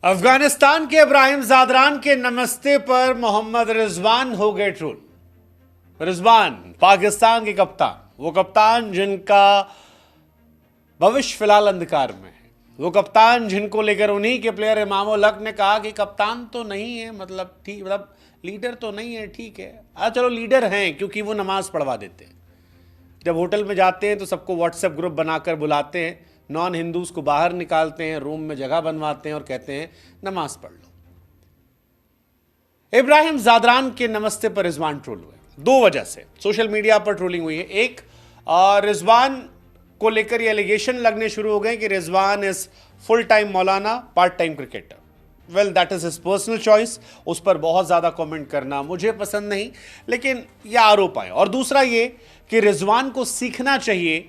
अफगानिस्तान के इब्राहिम ज़ादरान के नमस्ते पर मोहम्मद रिजवान हो गए ट्रोल। रिजवान पाकिस्तान के कप्तान, वो कप्तान जिनका भविष्य फिलहाल अंधकार में है, वो कप्तान जिनको लेकर उन्हीं के प्लेयर इमामुल हक ने कहा कि कप्तान तो नहीं है, मतलब ठीक, मतलब लीडर तो नहीं है, ठीक है चलो लीडर हैं क्योंकि वो नमाज पढ़वा देते हैं। जब होटल में जाते हैं तो सबको व्हाट्सएप ग्रुप बनाकर बुलाते हैं, नॉन हिंदूज को बाहर निकालते हैं, रूम में जगह बनवाते हैं और कहते हैं नमाज पढ़ लो। इब्राहिम ज़ादरान के नमस्ते पर रिजवान ट्रोल हुए। दो वजह से सोशल मीडिया पर ट्रोलिंग हुई है। एक, रिजवान को लेकर ये एलिगेशन लगने शुरू हो गए कि Rizwan is full time Maulana, part time cricketer. Well, that is his personal choice. उस पर बहुत ज्यादा कमेंट करना मुझे पसंद नहीं, लेकिन यह आरोप आए। और दूसरा ये कि रिजवान को सीखना चाहिए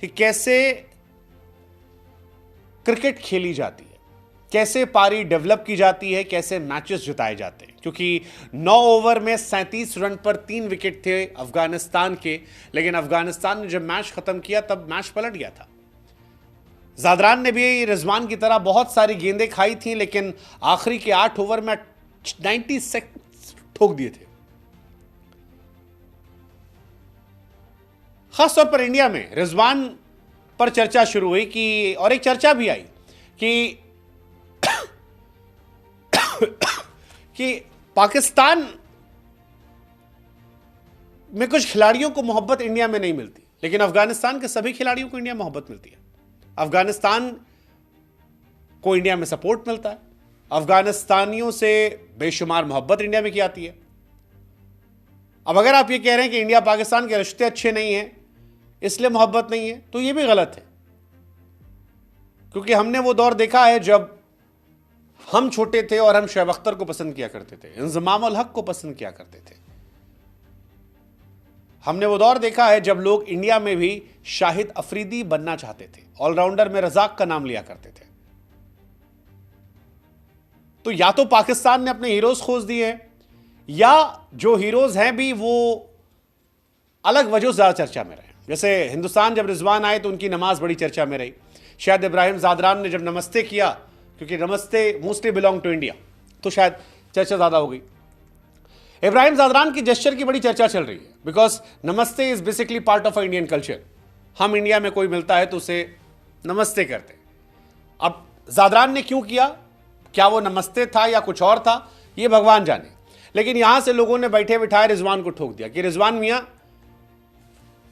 कि कैसे क्रिकेट खेली जाती है, कैसे पारी डेवलप की जाती है, कैसे मैचेस जिताए जाते हैं। क्योंकि 9 ओवर में 37 रन पर 3 विकेट थे अफगानिस्तान के, लेकिन अफगानिस्तान ने जब मैच खत्म किया तब मैच पलट गया था। ज़ादरान ने भी रिजवान की तरह बहुत सारी गेंदें खाई थी, लेकिन आखिरी के 8 ओवर में 96 ठोक दिए थे। खासतौर पर इंडिया में रिजवान पर चर्चा शुरू हुई कि, और एक चर्चा भी आई कि कि पाकिस्तान में कुछ खिलाड़ियों को मोहब्बत इंडिया में नहीं मिलती, लेकिन अफगानिस्तान के सभी खिलाड़ियों को इंडिया में मोहब्बत मिलती है। अफगानिस्तान को इंडिया में सपोर्ट मिलता है, अफगानिस्तानियों से बेशुमार मोहब्बत इंडिया में की जाती है। अब अगर आप ये कह रहे हैं कि इंडिया पाकिस्तान के रिश्ते अच्छे नहीं हैं इसलिए मोहब्बत नहीं है, तो ये भी गलत है। क्योंकि हमने वो दौर देखा है जब हम छोटे थे और हम शोएब अख्तर को पसंद किया करते थे, इंजमामुल हक को पसंद किया करते थे। हमने वो दौर देखा है जब लोग इंडिया में भी शाहिद अफरीदी बनना चाहते थे, ऑलराउंडर में रजाक का नाम लिया करते थे। तो या तो पाकिस्तान ने अपने हीरोज खोज दिए हैं, या जो हीरोज हैं भी वो अलग वजहों से ज्यादा चर्चा में रहे। जैसे हिंदुस्तान जब रिजवान आए तो उनकी नमाज बड़ी चर्चा में रही। शायद इब्राहिम ज़ादरान ने जब नमस्ते किया, क्योंकि नमस्ते मोस्टली बिलोंग टू इंडिया, तो शायद चर्चा ज्यादा हो गई। इब्राहिम ज़ादरान की जेस्चर की बड़ी चर्चा चल रही है, बिकॉज नमस्ते is basically part of Indian culture. हम इंडिया में कोई मिलता है तो उसे नमस्ते करते हैं। अब ज़ादरान ने क्यों किया, क्या वो नमस्ते था या कुछ और था, ये भगवान जाने। लेकिन यहां से लोगों ने बैठे बिठाए रिजवान को ठोक दिया कि रिजवान मियां,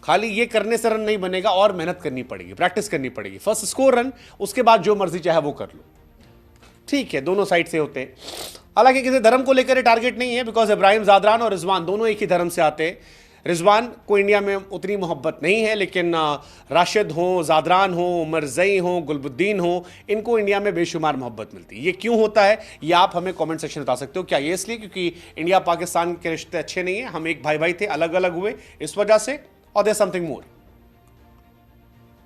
खाली ये करने से रन नहीं बनेगा, और मेहनत करनी पड़ेगी, प्रैक्टिस करनी पड़ेगी। फर्स्ट स्कोर रन, उसके बाद जो मर्जी चाहे वो कर लो। ठीक है, दोनों साइड से होते हैं। हालांकि किसी धर्म को लेकर टारगेट नहीं है, बिकॉज इब्राहिम ज़ादरान और रिजवान दोनों एक ही धर्म से आते हैं। रिजवान को इंडिया में उतनी मोहब्बत नहीं है, लेकिन राशिद हो, ज़ादरान हो, उमरज़ई हो, गुलबुद्दीन हो, इनको इंडिया में बेशुमार मोहब्बत मिलती है। ये क्यों होता है ये आप हमें कमेंट सेक्शन में बता सकते हो। क्या ये इसलिए क्योंकि इंडिया पाकिस्तान के रिश्ते अच्छे नहीं है, हम एक भाई भाई थे, अलग अलग हुए, इस वजह से, और there something more,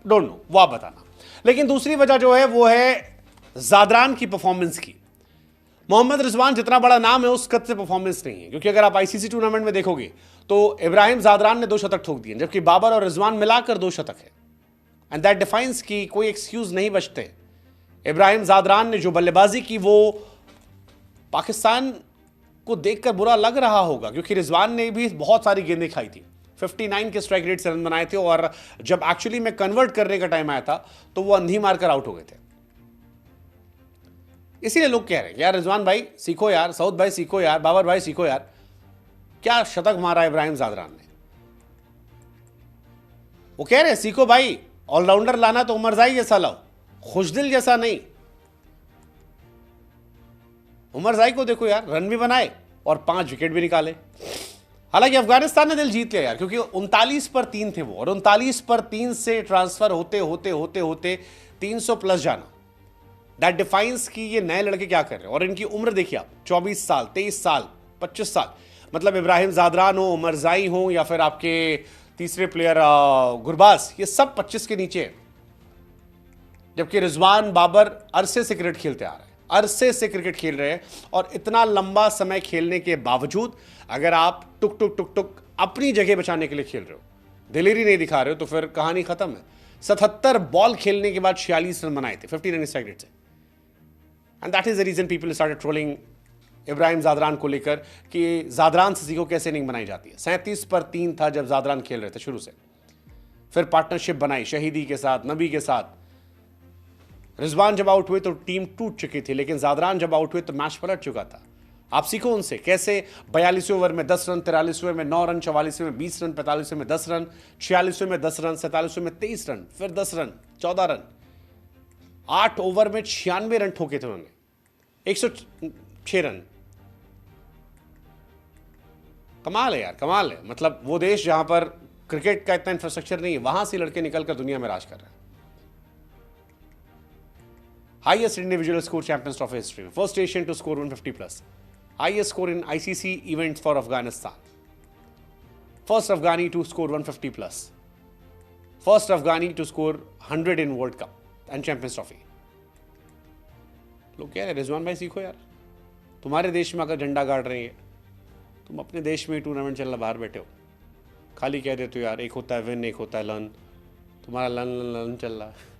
don't know, वो आप बताना। लेकिन दूसरी वजह जो है वो है ज़ादरान की परफॉर्मेंस की। मोहम्मद रिजवान जितना बड़ा नाम है उस कद से परफॉर्मेंस नहीं है, क्योंकि अगर आप आईसीसी टूर्नामेंट में देखोगे तो इब्राहिम ज़ादरान ने 2 शतक ठोक दिए, जबकि बाबर और रिजवान मिलाकर 2 शतक है। एंड दैट डिफाइंस की कोई एक्सक्यूज नहीं बचते। इब्राहिम ज़ादरान ने जो बल्लेबाजी की वो पाकिस्तान को देखकर बुरा लग रहा होगा, क्योंकि रिजवान ने भी बहुत सारी गेंदें खाई थी, 59 के स्ट्राइक रेट से रन बनाए थे, और जब एक्चुअली में कन्वर्ट करने का टाइम आया था तो वो अंधी मारकर आउट हो गए थे। इसीलिए लोग कह रहे हैं यार रिजवान भाई सीखो यार, सऊद भाई सीखो यार, बाबर भाई सीखो यार, क्या शतक मारा इब्राहिम ज़ादरान ने। वो कह रहे हैं सीखो भाई, ऑलराउंडर लाना तो उमरज़ई जैसा लाओ, खुशदिल जैसा नहीं। उमरज़ई को देखो यार, रन भी बनाए और 5 विकेट भी निकाले। हालांकि अफगानिस्तान ने दिल जीत लिया यार, क्योंकि 39 पर 3 थे वो, और 39 पर 3 से ट्रांसफर होते होते होते होते 300 प्लस जाना, दैट डिफाइंस कि ये नए लड़के क्या कर रहे हैं। और इनकी उम्र देखिए आप, 24 साल, 23 साल, 25 साल, मतलब इब्राहिम ज़ादरान हो, उमरज़ई हो, या फिर आपके तीसरे प्लेयर गुरबाज, ये सब 25 के नीचे है। जबकि रिजवान, बाबर अरसे से क्रिकेट खेलते आ रहे हैं, अरसे से क्रिकेट खेल रहे हैं, और इतना लंबा समय खेलने के बावजूद अगर आप टुक टुक टुक टुक अपनी जगह बचाने के लिए खेल रहे हो, दिलेरी नहीं दिखा रहे हो, तो फिर कहानी खत्म है। 77 बॉल खेलने के बाद 46 रन बनाए थे 50 रन स्ट्राइक रेट से। And that is the reason people started trolling Ibrahim Zadran को लेकर कि जादरान से सीखो कैसे इनिंग बनाई जाती है। 37 पर 3 था जब जादरान खेल रहे थे शुरू से, फिर पार्टनरशिप बनाई शहीदी के साथ, नबी के साथ। रिजवान जब आउट हुए तो टीम टूट चुकी थी, लेकिन जादरान जब आउट हुए तो मैच पलट चुका था। आप सीखो उनसे कैसे 42वें ओवर में 10 रन, 43वें में 9 रन, 44वें में 20 रन, 45वें में 10 रन, 46वें में 10 रन, 47वें में 23 रन, फिर 10 रन, 14 रन, 8 ओवर में 96 रन ठोके थे उन्होंने, 106 रन। कमाल है यार, कमाल है। मतलब वो देश जहां पर क्रिकेट का इतना इंफ्रास्ट्रक्चर नहीं है, वहां से लड़के निकलकर दुनिया में राज कर रहे हैं। Highest individual score Champions Trophy history में, first Asian to score 150+, highest score in ICC events for Afghanistan, first Afghani to score 150+, first Afghani to score 100 in World Cup and Champions Trophy। लोग कह रहे रिजवान भाई सीखो यार, तुम्हारे देश में अगर झंडा गाड़ रहे हैं, तुम अपने देश में टूर्नामेंट चल रहा बाहर बैठे हो, खाली कह देते हो यार एक होता है विन एक होता है लर्न, तुम्हारा लर्न चल रहा है।